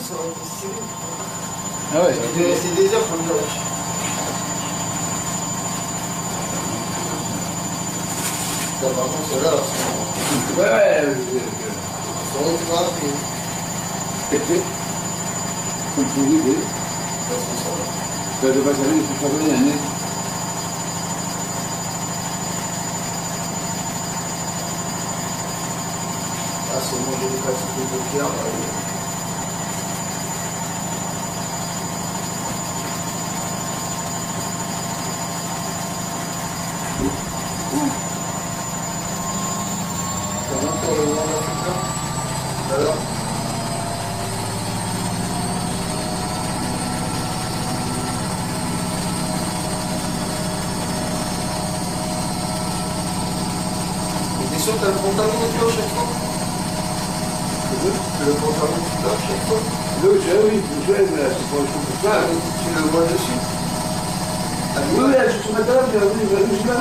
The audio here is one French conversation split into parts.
ça aurait été stylé. Ah ouais, C'est des heures comme ça. Là, par contre, celle-là, ouais, ça aurait été grave, mais pété. Comme tu dis, oui. ça, c'est ça. Tu vas devoir savoir que tu travailles l'année. Ah, c'est bon, j'ai des pratiques de pierre. Comment pour le monde africain? Alors? T'es sûr que t'as le pantalon et tout à chaque fois? Le pantalon tu l'as à chaque fois? Oui, c'est pas pour ça. Tu le vois dessus? Oui, là, je suis sur ma table, je suis là,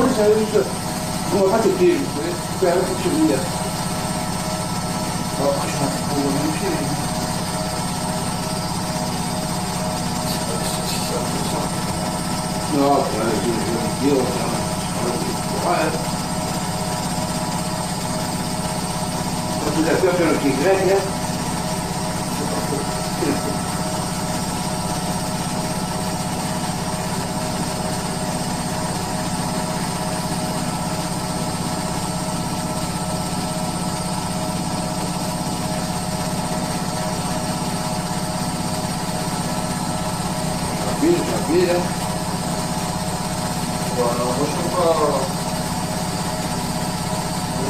on va pas te pieds, vous savez, tu peux aller sur lui, là. Après, je m'en fous pour le pied. C'est ça. Non, je vais dire, on va quand tu as peur de faire le pied grec, là, C'est pas faux. là. Voilà, moi je ne pas.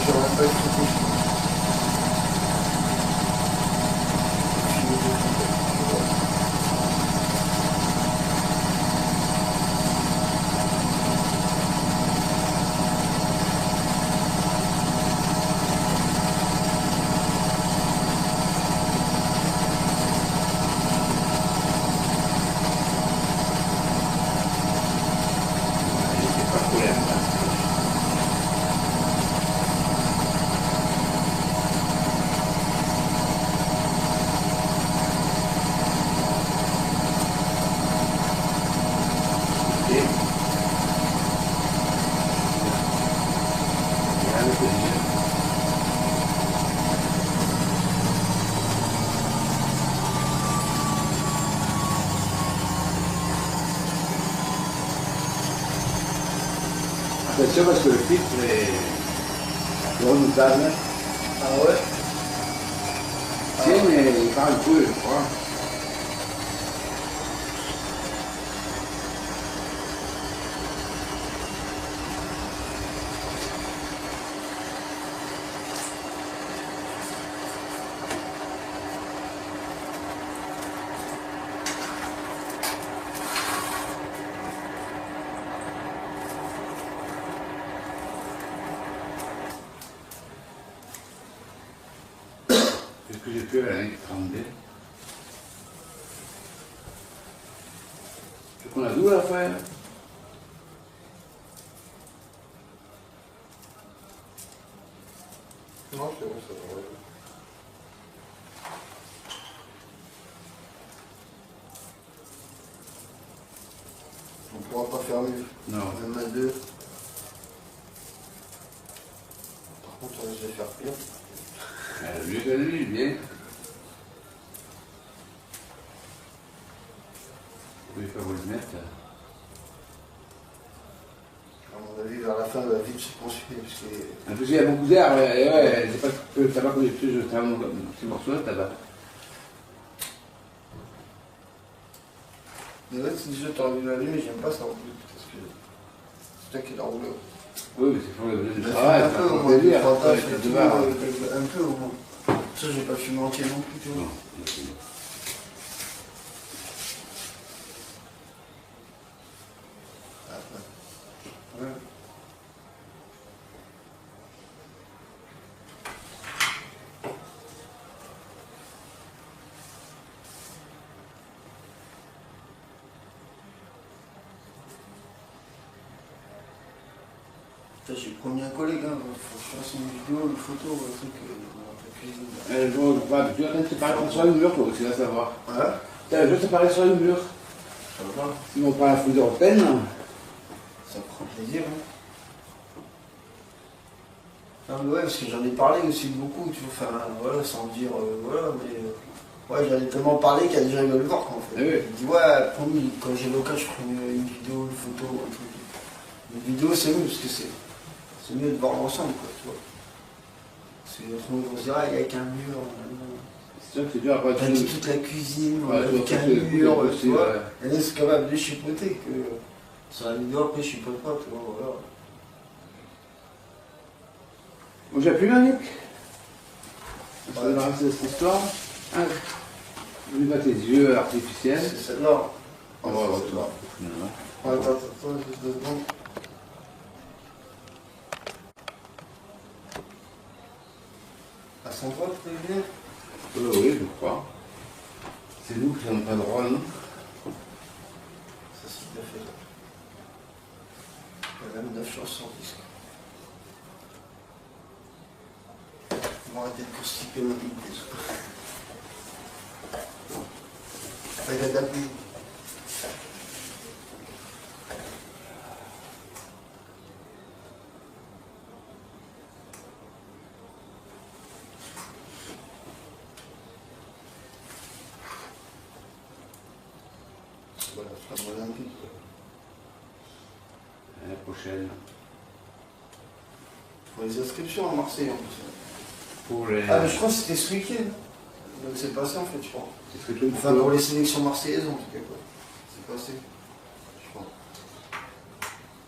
Je n'aurais pas été touché. Attention parce que le filtre est redoutable. Ah ouais? Si, mais il part un peu, je crois. Qu'est-ce que j'ai fait à l'année 32? C'est qu'on a d'où à faire? Non, c'est bon, ça va. On pourra pas faire mieux. Non. Même à deux. Par contre, on risque de faire pire. Lui, je l'ai bien. Oui, il faut vous le mettre. À mon avis, vers la fin, elle va vite se poursuivre. Parce que... En plus, il y a beaucoup d'air, ouais, c'est pas que le tabac qu'on est plus, c'est un petit morceau de tabac. Mais là, si déjà t'as envie de l'allumer, j'aime pas ça en plus. Parce que c'est toi qui l'as roulé. Oui, mais c'est pour le Mais travail, un c'est peu au pour moins, le délire. partage, Ouais, tout, c'est devoir. un peu au moins. Ça, j'ai pas fumé entier non plus, tu vois. Non. Ah, ouais. Putain, j'ai promis un collègue, hein, faut que je fasse une vidéo, une photo, un truc. cuisine. Je vois, tu vois, quand tu parais sur le mur, toi aussi, là, ça va. Ouais. Je te parais sur le mur. Ça va. Sinon, on prend la foudre européenne. Ça prend plaisir. Hein. Non, mais ouais, parce que j'en ai parlé aussi beaucoup, tu vois, enfin, voilà, sans dire, voilà, mais. Ouais, j'en ai tellement parlé qu'il y a des gens qui veulent le voir, quoi, en fait. Oui. Je dis, ouais, promis, quand j'ai l'occasion, je prends une vidéo, une photo, un truc. Une vidéo, c'est mieux, parce que c'est mieux de voir l'ensemble, quoi, tu vois. Parce que autrement, ils vont se dire, ah, il n'y a qu'un mur. C'est sûr que c'est dur après. T'as dit toute la cuisine, Ouais, avec tu vois, un c'est mur, aussi, tu vois. ouais. Et là, c'est quand même de chipoter que sur la vidéo, après, je chipote pas, tu vois, voilà. Bon, j'ai plus Yannick. On Ouais. se débarrasser de cette histoire. Ah, oublie pas tes yeux artificiels. C'est celle-là. On va voir c'est tout. celle-là. Attends, juste 2 secondes. À son droit, tu peux venir? Oui, je crois. C'est nous qui n'avons pas le droit, non? Ça, c'est bien fait. Il y a même 9 chances sur disque. On va arrêter de constiper le vide des autres. Il a d'abus. Voilà, flamme olympique. La prochaine. Pour les inscriptions à Marseille en plus. Pour les. Ah, mais je crois que c'était ce week-end. Donc c'est passé en fait, je crois. Est-ce que tu Enfin, pour les sélections marseillaises en tout cas, quoi. C'est passé. Je crois.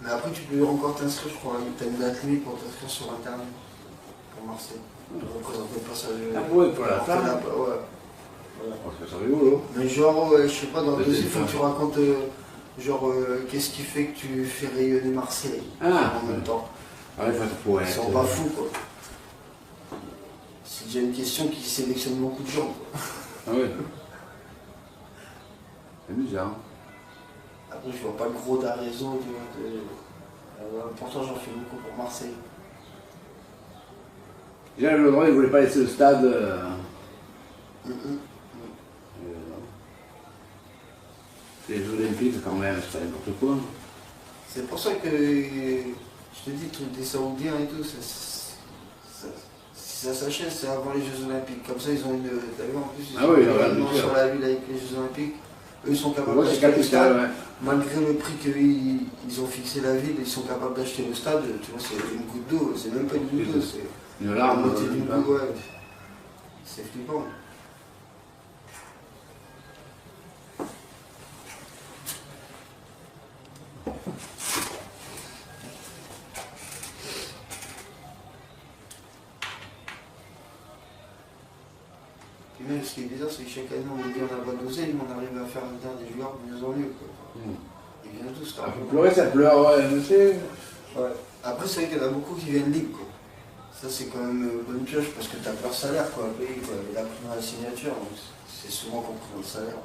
Mais après, tu peux encore t'inscrire, je crois. T'as une date limite pour t'inscrire sur Internet. Pour Marseille. Pour représenter le passage. Ah ouais, pour la femme. Ouais. Voilà. Oh, c'est rigolo. Mais genre, je sais pas, dans le Peut-être dossier, il faut pas. que tu racontes, genre, qu'est-ce qui fait que tu fais rayonner Marseille Ah, en même temps. Ah, il faut être poète. Ils sont pas fous, quoi. C'est déjà une question qui sélectionne beaucoup de gens, quoi. Ah oui. C'est bizarre. Après, je vois pas le gros de la raison. Pourtant, j'en fais beaucoup pour Marseille. Déjà, le droit, il voulait pas laisser le stade. Les Jeux Olympiques, quand même, c'est pas n'importe quoi. C'est pour ça que je te dis, le truc des Saoudiens et tout, si ça s'achève, c'est avant les Jeux Olympiques. Comme ça, ils ont une. T'as vu, en plus, ils ont oui, une ouais, réunion bien sûr. sur la ville avec les Jeux Olympiques. Eux, ils sont capables Moi, c'est d'acheter le stade. capital, ouais. Malgré le prix qu'ils ont fixé la ville, ils sont capables d'acheter le stade. Tu vois, c'est une goutte d'eau. C'est même pas une goutte d'eau, c'est Une la larme. moitié d'une goutte, ouais. C'est flippant. Et même ce qui est bizarre, c'est que chaque année on nous dit on a bonne dosée, mais on arrive à faire venir des joueurs de mieux en mieux. Quoi. Ils viennent tous. Ah, faut pleurer, ça pleure, ouais, monsieur. Ouais. Après, c'est vrai qu'il y en a beaucoup qui viennent libres. Quoi. Ça, c'est quand même une bonne pioche parce que tu as leur salaire quoi, à payer. Quoi. Et la prime à la signature, donc c'est souvent compris dans le salaire. Donc,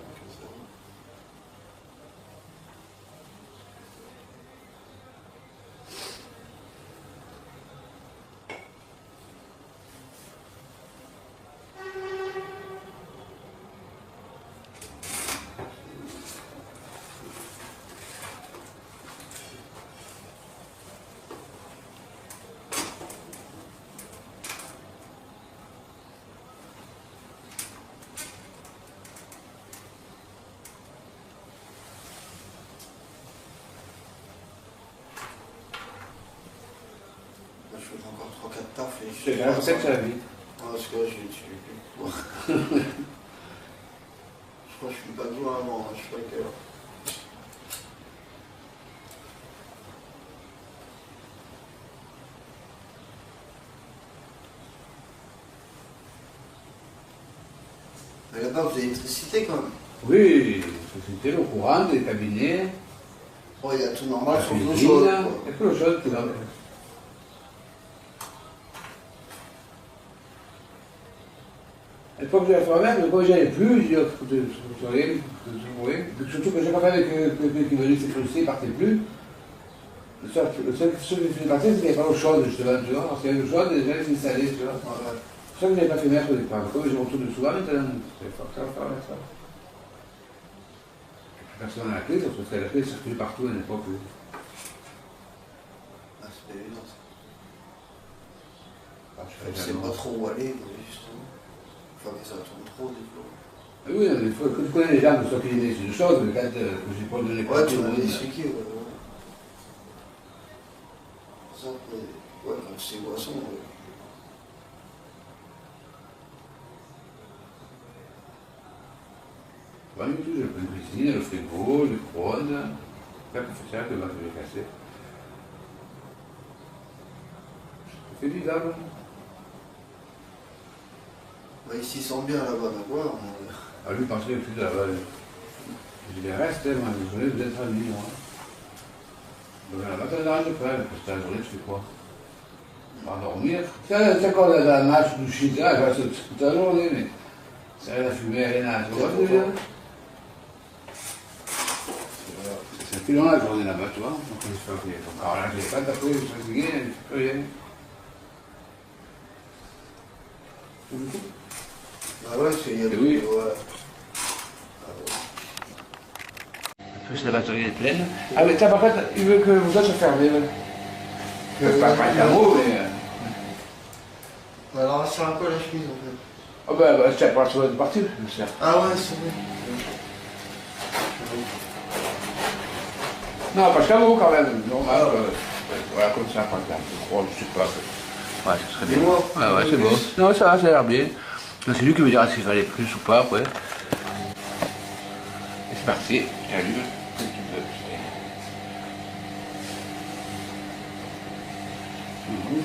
là, je fais encore 3-4 tafs et C'est grave, c'est que ça vit. Parce que là, je vais tuer plus. Je crois que je suis pas besoin avant, je sais pas à quelle heure. Mais là-bas, vous avez l'électricité quand même. Oui, société, le courant, des cabinets, Oh, il y a tout la normal, sauf l'eau cuisine, chaude. il quoi. y a que l'eau chaude qui va. À l'époque, j'avais fait même, mais quand j'y allais plus, je dis, vous savez, surtout que j'ai pas fait avec quelqu'un qui venait s'éclaircir, il partait plus. Le seul qui faisait partir, c'est qu'il n'y avait pas l'eau chaude, justement, tu vois, parce qu'il y avait l'eau chaude, et les gens s'installaient, tu vois. Ouais. pour ça que je n'avais pas fait mettre au départ. Comme je retourne souvent maintenant, c'est fort, ça va faire mettre ça. Personne n'a la clé, parce que la clé circulait partout à l'époque. Ah, c'est pas évident ça. Ah, Je ne sais pas trop où aller, justement. Faut que ça tourne trop, des fois. Ah oui, des fois, quand tu connais les gens, que ce soit qu'il y ait des choses, mais quand j'ai pas donné Ouais, tu m'as expliqué, ouais. Ça, ouais, quand c'est boisson, Pas du tout, j'ai pris une cuisine, le frigo, le micro-ondes. Là, pour faire ça, que moi, je vais casser. Ça fait bizarre, hein. bah, ils s'y sentent bien là-bas, d'accord. Ah, lui, pensait que plus là-bas. Je dis, reste, moi, je voulais vous être amis, moi. Donc, la matin, là, je fais, parce que la journée, tu fais quoi? On va dormir. C'est quand la match du Chili, là, je vais toute la journée, mais c'est rien à fumer, rien à. Tu vois ce que je veux dire? C'est plus long la journée là-bas, tu vois. Donc, on se fait OK. Donc, alors là, je l'ai pas tapé, je suis fatigué, je ne fais plus rien. Ah ouais, c'est. Oui. Ouais. Plus la batterie est pleine. Ah, mais t'as par contre, il veut que vous autres se fermez. Pas un carreau, mais. Alors, c'est un peu la chemise en fait. Ah, bah, c'est pas sur une partie, je sais. Ah ouais, c'est vrai. Non, parce qu'à vous, quand même, normal. Voilà, comme ça, par exemple, je crois, je sais pas. Ouais, ce serait bien. Moi, Ouais, c'est bon. Non, ça va, ça a l'air bien. C'est lui qui me dira s'il fallait plus ou pas, après. Et c'est parti, j'allume. Un petit peu.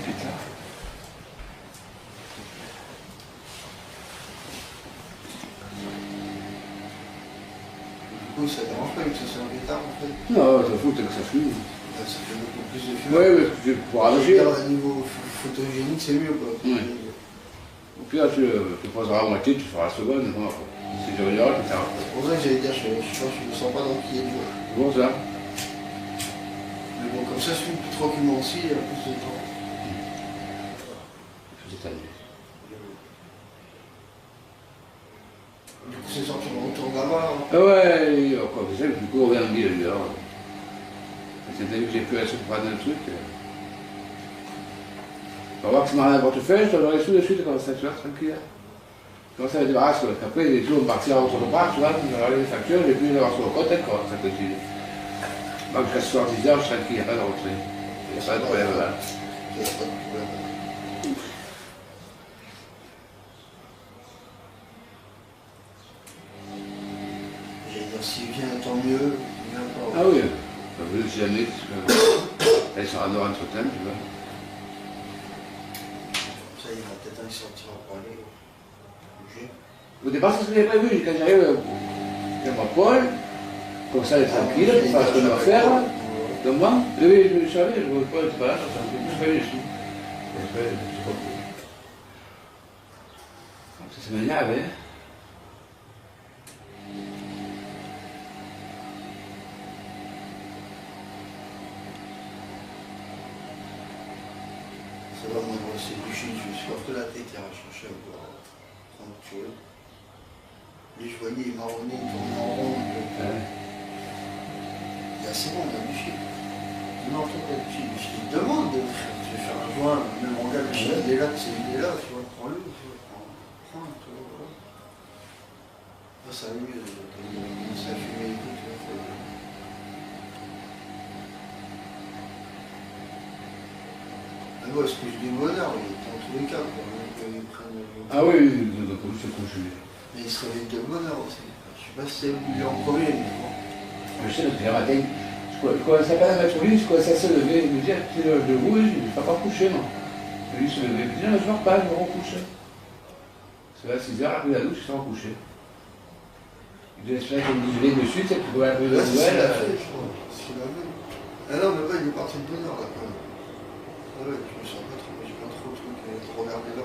C'est ça. Du coup, ça dérange pas que ce soit en pétard en fait. Non, ça fout, que ça fume. Ça fait beaucoup plus de fumée. Ouais, mais pour allonger. Au niveau photogénique, c'est mieux quoi. Ouais. Au pire, tu poseras à moitié, tu feras la seconde. Bon, si je regarde, ça va. C'est pour ça que j'allais dire, je me sens pas dans le pied. Bon, ça. Mais bon, comme ça, je fume plus tranquillement aussi, il y a plus de temps. C'est ta nuit. Du coup, c'est sorti, on retourne là-bas. Hein. Ah ouais, encore que ça, du coup, on vient de dire, dehors. C'est vu que j'ai pu être prendre un truc. On va voir que c'est marrant un portefeuille, je te l'aurai sous de suite comme ça, tu vois, tranquille. Comme ça, je me débarrasse, parce qu'après, les jours, on partir sur le parc, tu vois, on va regarder les factures, j'ai plus d'avoir sur le compte encore, ça continue. Donc, jusqu'à 70 heures, je suis tranquille, il n'y a pas de rentrée. Il n'y a pas de problème là. Il y a pas de problème. J'allais dire, s'il vient, tant mieux. Il vient pas. Ah oui, ça veut dire jamais, elle sera dehors entre temps, tu vois. Ça, il y en a peut-être un qui sortira pour aller bouger. Au départ, c'est ce que j'avais prévu, quand j'arrive, je vois Paul, comme ça, elle est tranquille, elle fait ce qu'elle doit faire. Donc moi, oui, je savais, je vois Paul, c'est pas là, ça me fait plus faire ici. Ça m'énerve, hein. Ça va, moi, c'est bouché, je me suis porté la tête, il a cherché encore. Tranquille. Lui, je voyais, il marronnait, il tournait en rond. Il a c'est bon, on a bouché. Non, toi, t'as bouché. Je te demande de faire, tu veux faire un joint, même en gars, il est là, c'est il est là, tu vois, prends-le, tu vois, prends, tu vois, voilà. Ça, ça va mieux, quand il commence à fumer et tout, tu vois. Mais ouais, ce que je dis bonheur, il est dans tous les cas, quoi. Même qu'ils prennent. Ah oui, donc c'est couché. Mais il se réveille de bonheur aussi. Je sais pas si c'est lui en premier, mais bon. Je sais, le premier matin, je commençais pas à mettre au lit, je commençais à se lever, il me dit, tu es debout, je ne vais pas coucher, moi. Et lui se levait, il me dit, non, je ne dors pas, je vais me recoucher. C'est à 6 heures, après la douche, il s'est recouché. Il devait se mettre une isolée dessus, tu sais, tu vois un peu de Là, c'est ce qu'il a nouvelles. fait, je crois. C'est ce qu'il a fait. Ah non, mais pas, il est parti de bonheur, là, quand même. Ah ouais, je me sens pas trop, j'ai pas trop de trucs, trop regardé là.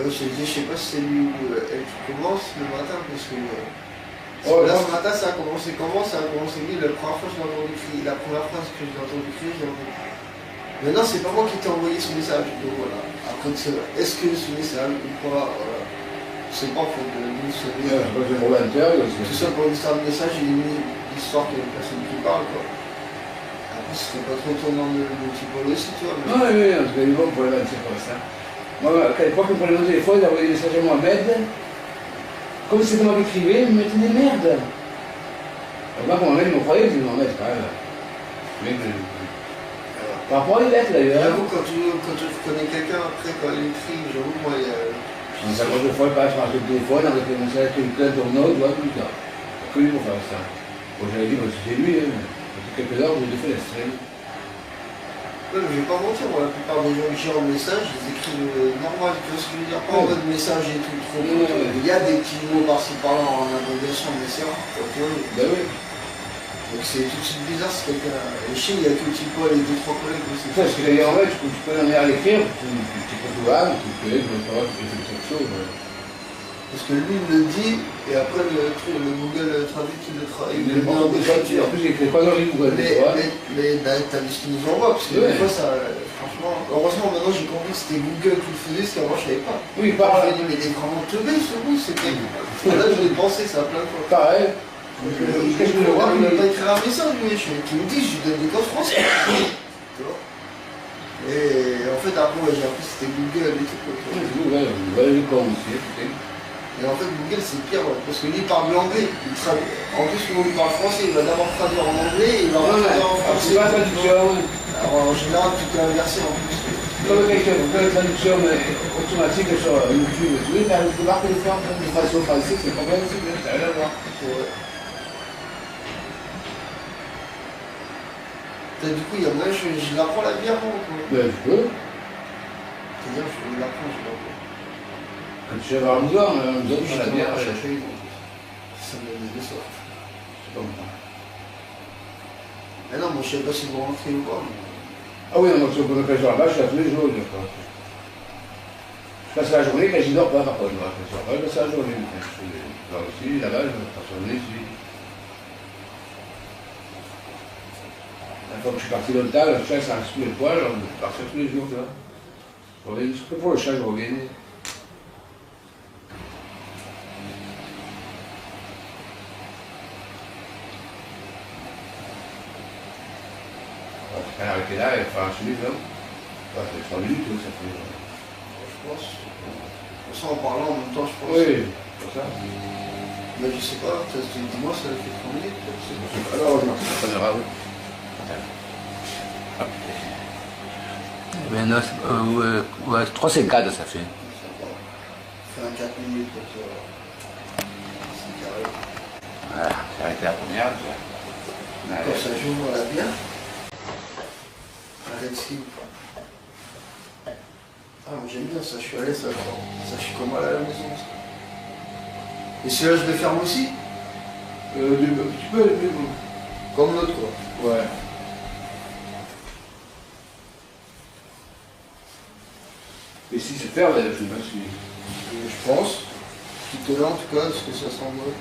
Je sais pas si c'est lui ou elle qui commence le matin parce que Oh, Là, ce matin, ça a commencé comment? Ça a commencé bien. La première fois, je l'ai entendu crier. La première phrase que j'ai entendu crier, j'ai entendu. Maintenant, c'est pas moi qui t'ai envoyé ce message. Donc voilà. Après, est-ce que ce message ou pas, voilà. C'est pas pour de nous ce message. Tout ça pour une histoire de message, il est mis l'histoire qu'il y a une personne qui parle, quoi. Après, ce serait pas trop étonnant de type aussi, tu vois. Mais... Oui, oui, parce que bon, pour les c'est comme ça. Moi, à l'époque, on prenait mon téléphone, j'envoyais des messages à Mohamed. Comme c'était moi qui écrivais, il me mettait des merdes. Moi, quand Mohamed me croyait, je disais Mohamed, quand même. Mais, par rapport à les lettres, d'ailleurs. J'avoue, quand tu connais quelqu'un, après, quand il écrit, j'avoue, moi, il y a... On s'accroche de fois, il passe par le téléphone avec les messages quelqu'un tourneau, tu vois, tout ça. Que lui pour faire ça. Bon, j'avais dit, c'était lui, hein. Depuis quelques heures, j'ai fait l'extrême. Ouais, mais je vais pas mentir, moi, la plupart des gens qui j'ai en message, ils écrivent normal, tu vois ce que je veux dire, pas en mode message et tout, trop. Il y a des petits mots par-ci par-là en abréviation, mais c'est rare, quoi, tu vois. Ben oui. Donc c'est tout de suite bizarre, c'est quelqu'un. Et chez il y a que le petit Paul et deux, trois collègues aussi. Ça, c'est d'ailleurs, en fait, tu peux en à l'écrire, tu peux tout voir, tu peux savoir que tu fais quelque chose. Parce que lui, il le dit, et après, le Google Traduit, il le travaille. Il le met en écriture. En plus, il écrit pas dans les Google, tu vois. Mais t'as vu ce qu'il nous envoie, parce que des fois, ça. Franchement, heureusement, maintenant j'ai compris que c'était Google qui le faisait, ce qu'avant je savais pas. Oui, pareil. Je me dis, mais il est vraiment teubé ce bout, c'était. Là, je l'ai pensé ça plein de fois. Pareil. Il ne va pas écrire un message, lui, qui me dit, je lui donne des codes français. Tu vois. Et en fait, après, j'ai appris que c'était Google et tout. Oui, Google, il est con aussi, écoutez. Et en fait, Google, c'est pire, parce que lui, il parle l'anglais. En plus, quand il parle français, il va d'abord traduire en anglais, et il va traduire en français. C'est pas la traduction. Alors, en général, tout est inversé en plus. Comme la traduction automatique sur YouTube, oui, mais je remarque que le faire de façon française, c'est pas bien aussi, ça n'a rien à voir. Du coup, il y a moyen, je l'apprends la bière, moi. Ben, je peux. C'est-à-dire, je l'apprends, je l'apprends. Quand tu vas à la maison, tu la bière. Ça me donne des sorts. C'est comme ça. Mais non, moi, je sais pas si vous rentrez ou pas. Ah oui, moi, si on peut me faire sur la base, je suis là tous les jours, je crois. Je passe la journée, mais j'y dors pas, par contre, moi. Je passe la journée. Je dors ici, là-bas, je passe la journée ici. La fois que je suis parti longtemps, le chat s'en sous les poils, on est parti tous les jours, tu vois. Je reviens, c'est pour le chat, je reviens. Quand elle arrêtait là, elle fait un suivi, là. C'est 3 minutes, ça fait. Je pense. Pour ça, en parlant en même temps, je pense. Oui, c'est pour ça. Mais je sais pas, dis-moi, ça fait 3 minutes, peut-être. Alors, je m'en souviendrai, oui. Ben non, ouais, 3,54 ça fait. Ça fait un 4 minutes, donc c'est carré. Voilà, j'ai arrêté la première. Quand ça joue dans la bière, arrête ski. Ah, moi j'aime bien ça, je suis à l'aise, ça, je suis comme à la maison. Ça. Et celui-là, je le ferme aussi? Tu peux, comme l'autre, quoi. Ouais. Et si c'est faire, je sais pas si. Je pense. Tout est là en tout cas, parce que ça sent bon.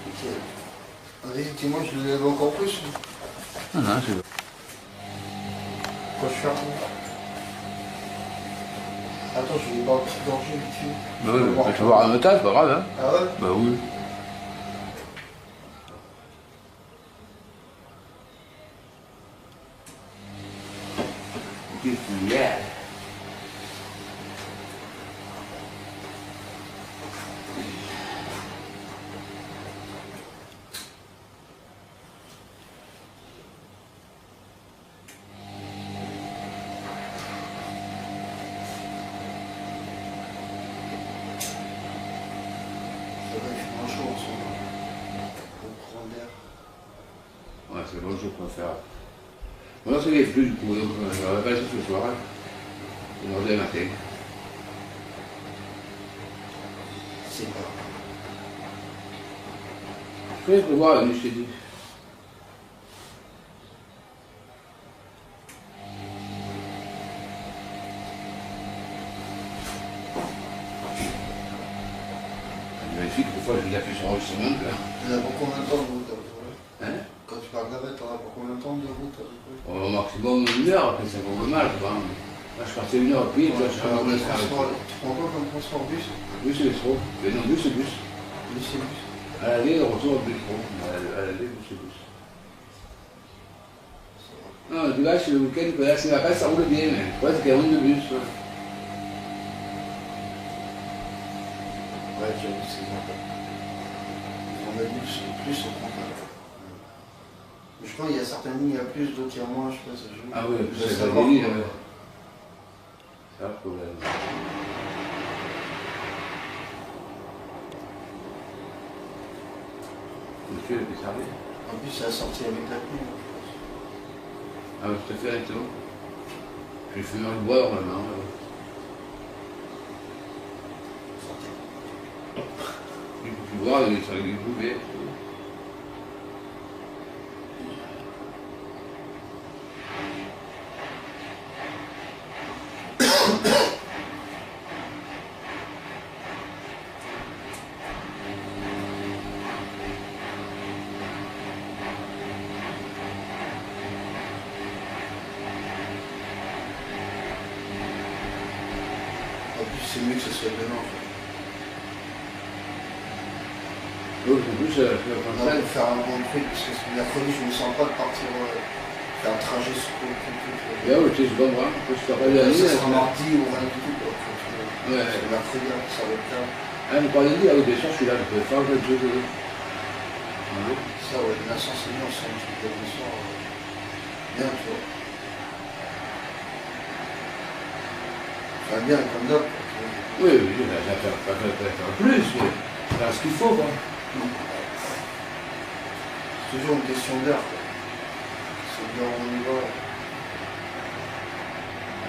Ok. Allez, dis-moi, je le lève encore plus. Non, non, c'est bon. Quoi je ferme? Attends, je vais boire une petite gorgée vite fait. Bah oui, on peut te voir un otage, c'est pas grave, hein. Ah ouais? Bah oui. Yeah. Ouais, c'est bon, je peux faire. Moi, ça n'est plus du coup, donc je ne vais pas ce soir. Je vais le matin. C'est pas. Je peux voir, je t'ai dit. temps de route à peu près? Hein? Quand tu parles navette, t'en as pour combien de temps de route à peu près? Au maximum 1 heure, après ça vaut mal, quoi. Là, je partais 1 heure et puis, je suis Alors, en le train de transport, tu prends quoi comme transport? Bus? Bus et métro. Mais non, bus et bus. Bus et bus. À l'aller, au retour, métro. À l'aller, bus et bus. Non, du là, c'est le week-end, là, c'est la vacances, ça roule bien, mais ouais, c'est qu'il y a une de bus. Ouais. Ouais, j'avoue, c'est sympa. On a plus au contraire. Mais je pense qu'il y a certaines lignes, il y a plus, d'autres il y a moins, je sais pas, ça joue. Ah oui, Je c'est sais pas pas. gagné, ouais. C'est un problème. Monsieur, il est servi. En plus, c'est la sortie avec la pluie. Ah oui, tout à fait, exactement. J'ai fumé le bois, vraiment. Il faut plus boire, il est avec des bouées. En plus, c'est mieux que ce soit demain. En fait. Donc, en plus, On va faire un bon truc, parce que mercredi, je ne me sens pas de partir faire un trajet sur le truc. ja, tu sais, je comprends. En plus, tu t'as pas de Ça la sera mardi ou rien du tout. Quoi. Ouais. C'est mercredi, ça va être tard. Ah, mais par exemple, avec des soirs, je suis là, je peux faire quelque chose. Ouais. Ça, ouais, l'instant, c'est bien, c'est un truc de soir. Bien, tu vois. Enfin, bien, comme d'hab. Oui, oui, ça fait pas plus, mais faire ce qu'il faut, quoi. C'est toujours une question d'heure. C'est bien où on y va.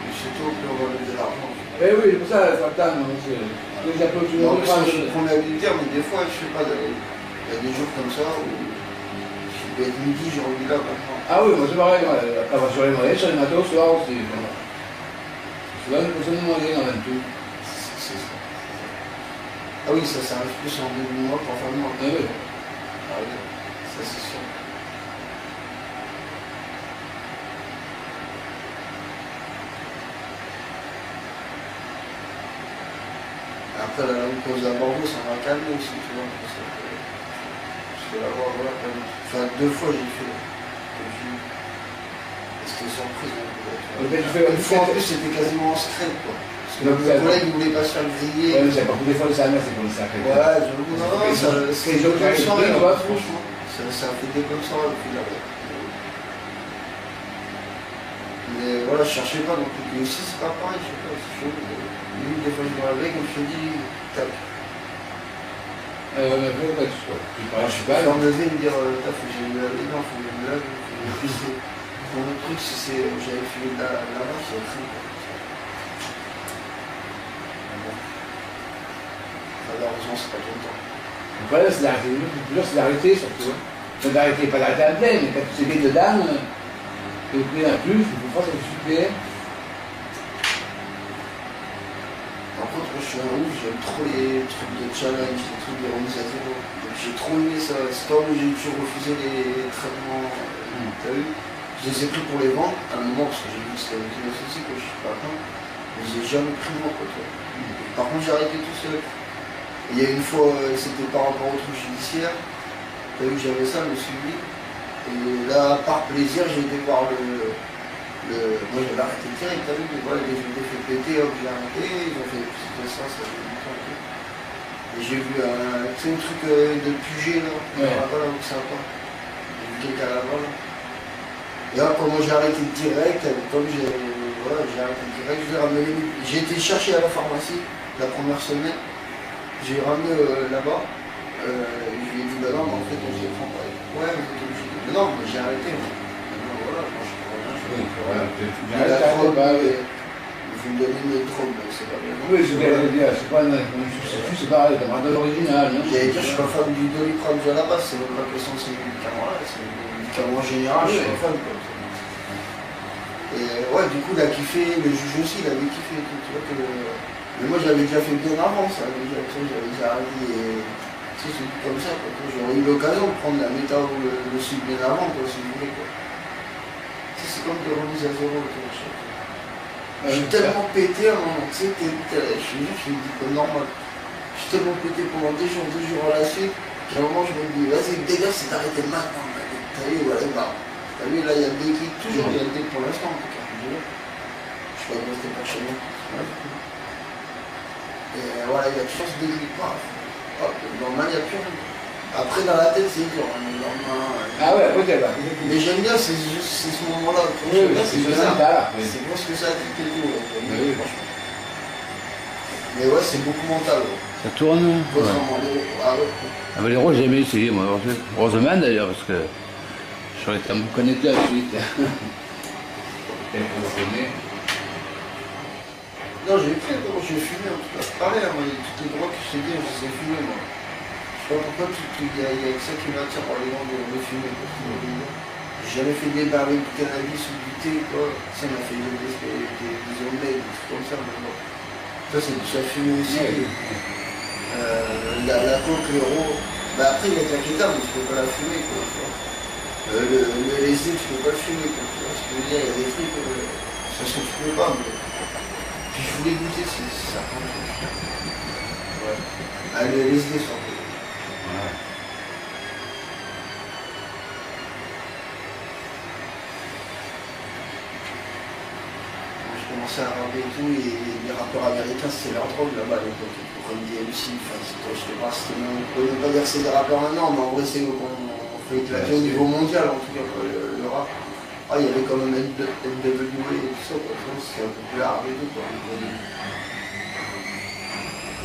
Mais c'est tôt que on va mettre de l'argent. Eh oui, c'est pour ça, faut attendre. Les applaudissements, Non, ça, je prends l'habitude, mais des fois, je sais pas, il y a des jours comme ça où je peux être midi, j'ai envie là maintenant. Ah oui, moi c'est pareil, après sur les moyens, sur les matos, ce soir aussi. Souvent, je consomme les moyens en même tout. C'est ça. Ah oui, ça arrive plus en début de mois qu'en fin de mois. Ah oui. Ah oui, ça c'est sûr. Après la longue pause à Bordeaux, ça m'a calmé aussi, tu vois. Je vais la voir, voilà, quand même. Enfin, 2 fois j'ai fait. Comme je dis. Et c'était surprise. Une fois en plus, c'était quasiment en secret, quoi. Parce que le collègue, il voulait pas se faire griller. Ouais, mais c'est pas pour des fois le salaire, c'est pour le sacré. Ouais, je vous dis, non, c'est des comme ça, tu vois, franchement. Ça a fait des comme ça, et puis là, ouais. Mais voilà, je cherchais pas non plus. Mais ici, c'est pas pareil, je sais pas, c'est chaud. Limite, des fois, je me réveille, comme je te dis, tac. Mais après, tu parles, je sais pas. Je vais me lever et me dire, taf, j'ai eu la vie, non, faut que je me lave, faut que je puisse. Mon autre truc, c'est j'avais filé de la vache, c'est écrit. Malheureusement, c'est pas tout le temps. Le problème, c'est d'arrêter. Le plus dur, c'est d'arrêter, surtout. C'est d'arrêter, pas d'arrêter à plein, mais quand tu sais bien dedans, tu es pris un plus, il faut faire ça super. Par contre, moi, je suis un ouf, j'aime trop les trucs de challenge, les trucs de remise à zéro. Donc j'ai trop aimé ça. C'est comme j'ai toujours refusé les traitements. T'as vu? Je les ai pris pour les vendre à un moment parce que j'ai vu que c'était avec une aussi que je suis pas plein. Mais j'ai jamais pris moi quoi. Par contre, j'ai arrêté tout seul. Et il y a une fois, c'était par rapport au truc judiciaire. T'as vu que j'avais ça, le suivi. Et là, par plaisir, j'ai été voir moi j'avais arrêté direct, t'as vu, mais voilà, ils m'ont fait péter, hop, j'ai arrêté, ils ont fait ça fait longtemps et tout. Et j'ai vu un truc de Puget là, là-bas, là, où c'est sympa. J'ai vu quelqu'un là-bas là. Et là, quand moi j'ai arrêté direct, comme j'ai arrêté direct, je l'ai ramené. J'ai été chercher à la pharmacie la première semaine, j'ai ramené là-bas. Je lui ai dit, bah non, mais en fait, on s'y prend pas. Ouais, mais t'es obligé. Mais non, mais j'ai arrêté. Voilà, quand je prends rien, je fais la drogue, il faut me donner une drogue, c'est pas bien. Oui, c'est bien, c'est pas un substitut, c'est pareil, t'as pas de l'original. J'allais dire, je suis pas fan du Doliprane à la base, c'est même pas question de ces médicaments-là, c'est des médicaments en général, je suis pas fan. Quoi. Et ouais, du coup, il a kiffé, le juge aussi, il avait kiffé et tout, tu vois que. Mais moi, j'avais déjà fait bien avant ça, j'avais déjà arrêté. Tu sais, c'est comme ça, quoi. J'aurais eu l'occasion de prendre la méta ou le sud bien avant, quoi, si vous voulez, quoi. Tu sais, c'est comme de remise à zéro, quoi. Je suis tellement pété à un moment, tu sais, je suis dit, comme normal. Je suis tellement pété pendant 2 jours à la suite, qu'à un moment, je me dis, vas-y, le délire, c'est d'arrêter maintenant. T'as vu, voilà, bah. T'as vu, là, il y a le déclic, toujours, il y a le déclic pour l'instant, en tout cas. Je suis pas resté par chez moi. Et voilà, il y a toujours ce déclic. Dans le il n'y a plus rien. Après, dans la tête, c'est dur. Ah ouais, après, là. Mais j'aime bien, c'est ce moment-là. Oui, c'est ça. C'est bon ce que ça a dit et tout. Oui, franchement. Mais ouais, c'est beaucoup mental. Ça tourne. Ouais. Ah, les roses, j'ai jamais essayé, moi. Heureusement d'ailleurs, parce que je serais été connecté à la suite. Non, j'ai fait, j'ai fumé en tout cas. C'est pareil, moi, toutes les drogues que je t'ai dit, je les ai fumées, moi. Je sais pas pourquoi il y a que ça qui m'attire par les gens de fumer. J'ai jamais fait des barils de cannabis ou du thé, quoi. Ça m'a fait des omelettes, des trucs comme ça, maintenant. Ça, c'est du ça fumer aussi. La coke, l'euro. Bah après, il y a de la kéta, mais tu peux pas la fumer, quoi. Le LSD, tu peux pas le fumer, quoi. Tu vois ce que je veux dire, il y a des trucs, ça se tu peux pas, mais... Puis je voulais goûter si ça prend. Ouais. Ah, le LSD surtout. Ouais. Je commençais à rapper et tout, et les rappeurs américains, c'était leur drogue là-bas à l'époque. Comme DMC, enfin, je sais pas, c'était même, on peut même pas dire que c'est des rappeurs maintenant, mais en vrai, c'est qu'on fait éclater au niveau mondial, en tout cas, le rap. Ah, il y avait quand même NWA et tout ça, quoi. C'était un peu plus hard et tout, quoi.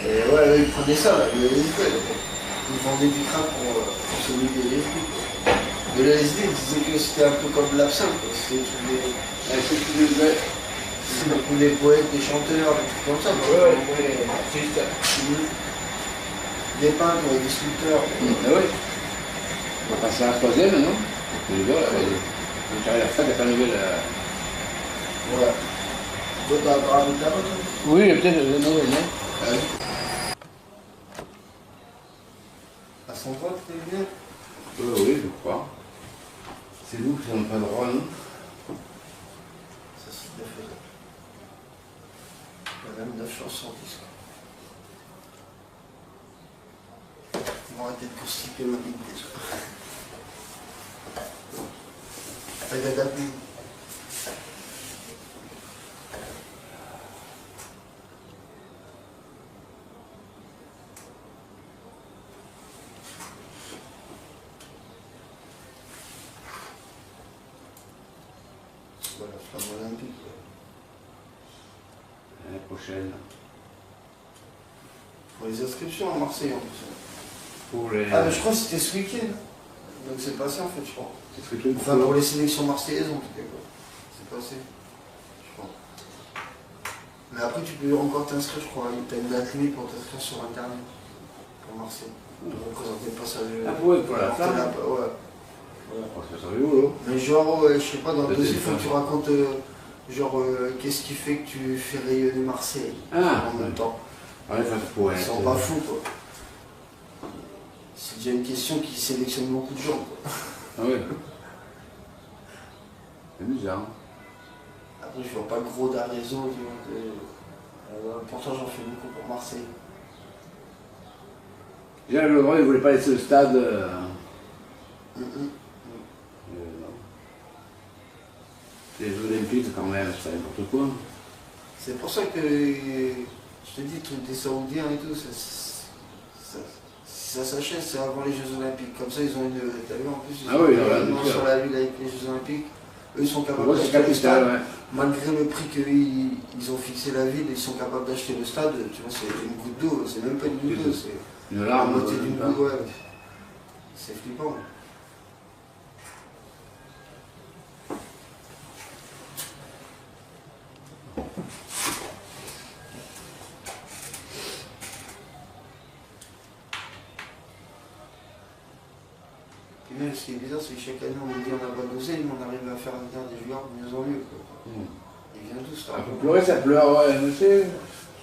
Et ouais, ils prenaient ça, là, le LSD, là, quoi. Ils vendaient du crack pour se lever les fruits, quoi. Mais le LSD, ils disaient que c'était un peu comme l'absinthe, quoi. C'était tous les poètes, des chanteurs, des trucs comme ça, quoi. Ouais, artistes. Des peintres, des sculpteurs. Ah oui. On va passer à la troisième maintenant. Les gars, à la fin, t'as pas levé la... Ouais. Toi, t'as encore avec ta pote? Oui, peut-être, non. Ah oui. À son droit, t'es bien? Oui, je crois. C'est nous qui n'avons pas le droit, non? Ça, c'est bien fait. Il y a même 9 chansons qui sont. On va arrêter de constiper ma bite déjà. Regarde. Voilà, flamme olympique. L'année prochaine. Pour les inscriptions à Marseille en plus. Pour les... Ah, mais je crois que c'était ce week-end. Donc c'est passé en fait, je crois. C'est ce que Enfin, pour les sélections marseillaises en tout cas, quoi. C'est passé. Je crois. Mais après, tu peux encore t'inscrire, je crois. Tu as une date limite pour t'inscrire sur Internet. Pour Marseille. Pour représenter le passage. Ah, ouais, pour la flamme. Ouais. Oh, ça serait rigolo. Mais genre, je sais pas, dans le dossier, il faut que tu téléphone. racontes, qu'est-ce qui fait que tu fais rayonner Marseille en même temps. Ouais, ça pourrait Ils être... sont pas fous, quoi. C'est déjà une question qui sélectionne beaucoup de gens, quoi. Ah oui. C'est bizarre. Après, je vois pas gros d'un réseau, pourtant j'en fais beaucoup pour Marseille. Déjà, le droit, il ne voulait pas laisser le stade. Non. Les Jeux Olympiques, quand même, c'est pas n'importe quoi. C'est pour ça que je te dis, le truc des Saoudiens et tout, si ça s'achète, c'est avant les Jeux Olympiques. Comme ça, ils ont une. T'as vu en plus, ils ont sur la ville avec les Jeux Olympiques. Eux, ils sont capables d'acheter le stade. Ouais. Malgré le prix qu'ils ont fixé la ville, ils sont capables d'acheter le stade. Tu vois, c'est une goutte d'eau, c'est même pas une goutte d'eau, c'est une la larme. moitié d'une goutte, ouais. C'est flippant. Puis même, ce qui est bizarre, c'est que chaque année, on nous dit on a pas dosé, mais on arrive à faire venir des joueurs de mieux en mieux. Ils viennent tous. Un peu pleurer, ça pleure, ouais, je sais.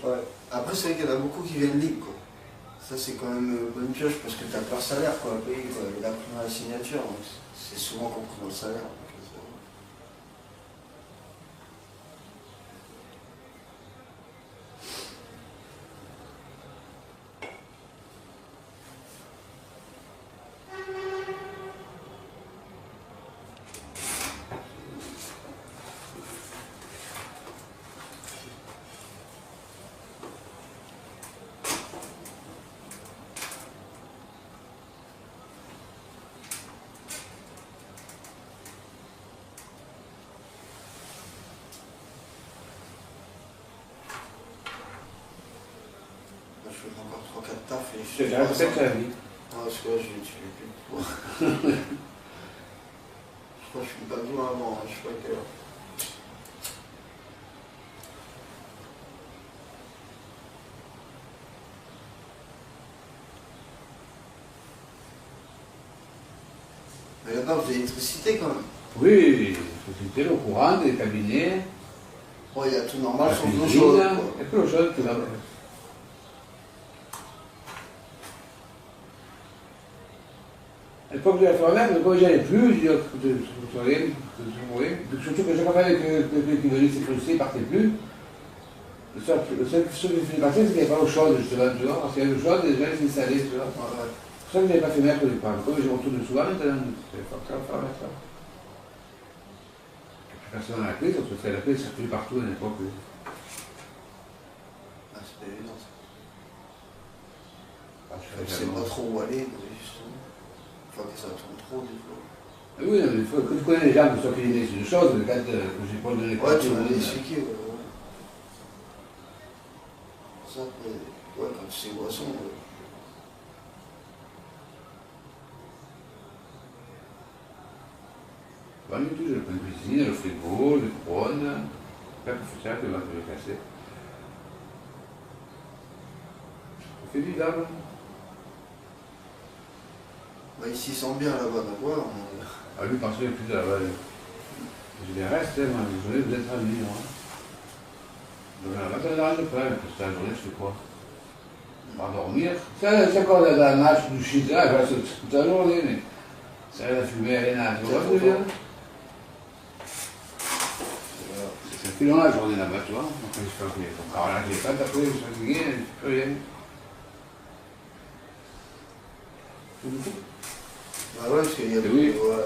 Ouais. Après, c'est vrai qu'il y en a beaucoup qui viennent libres, quoi. Ça, c'est quand même une bonne pioche parce que tu as pas le salaire quoi, à payer, quoi. Il a pris dans la signature, donc c'est souvent compris dans le salaire. Je fais encore 3-4 tafs et Je te dirais peut-être la vie. Ah, parce que là, je vais tuer plus de poids. Je crois que je suis pas bien avant, je sais pas quelle heure. Mais là-bas, vous avez l'électricité quand même. Oui, société, l'eau courante, des cabinets, Bon, il y a tout normal, la sauf l'eau cuisine, chaude. il y a Quoi. que l'eau chaude qui va. À l'époque de la forêt, quand j'y allais plus, je dis, vous savez, surtout que chaque fois que qui venait s'écrousser, il ne partait plus. Le seul chose qui faisait partir, c'est qu'il n'y avait pas l'eau chaude, justement, tu vois. Parce qu'il y avait l'eau chaude, les gens s'installaient, tu vois. C'est pour ça que je n'avais pas fait mettre au départ. Comme je retourne souvent, maintenant, c'est pas ça, faire mettre ça. Personne n'a la clé, parce que la clé circulait partout à l'époque. Ah, c'est pas évident ça. Je Je sais pas trop où aller, justement. Une fois que ça tourne trop, des fois. Oui, mais il faut que tu connais les gens, que ce soit qu'il y ait une chose, le cas que j'ai pas donné Ouais, tu m'as expliqué, ouais. Ça, ouais, quand tu sais boisson, Pas du tout, j'ai le pain de cuisine, le frigo, le couronne, pas pour faire ça que je vais casser. C'est évident. bah, ici, ils sont bien là-bas, d'accord. Ah lui, parce que plus de la valle. Je les reste, moi, je voulais vous êtes amis, moi. Donc là, ça n'arrange pas, parce que la journée, je fais quoi? On va dormir. C'est quand on a un match du shit, là, je reste toute la journée, mais ça va fumer, rien à tu vois ce que je veux dire? C'est plus long la journée là-bas, tu vois. Après, je fais rien. Alors là, j'ai pas après, je suis fatigué, je ne fais plus rien. Bah ouais, parce qu'il y a Oui. ouais.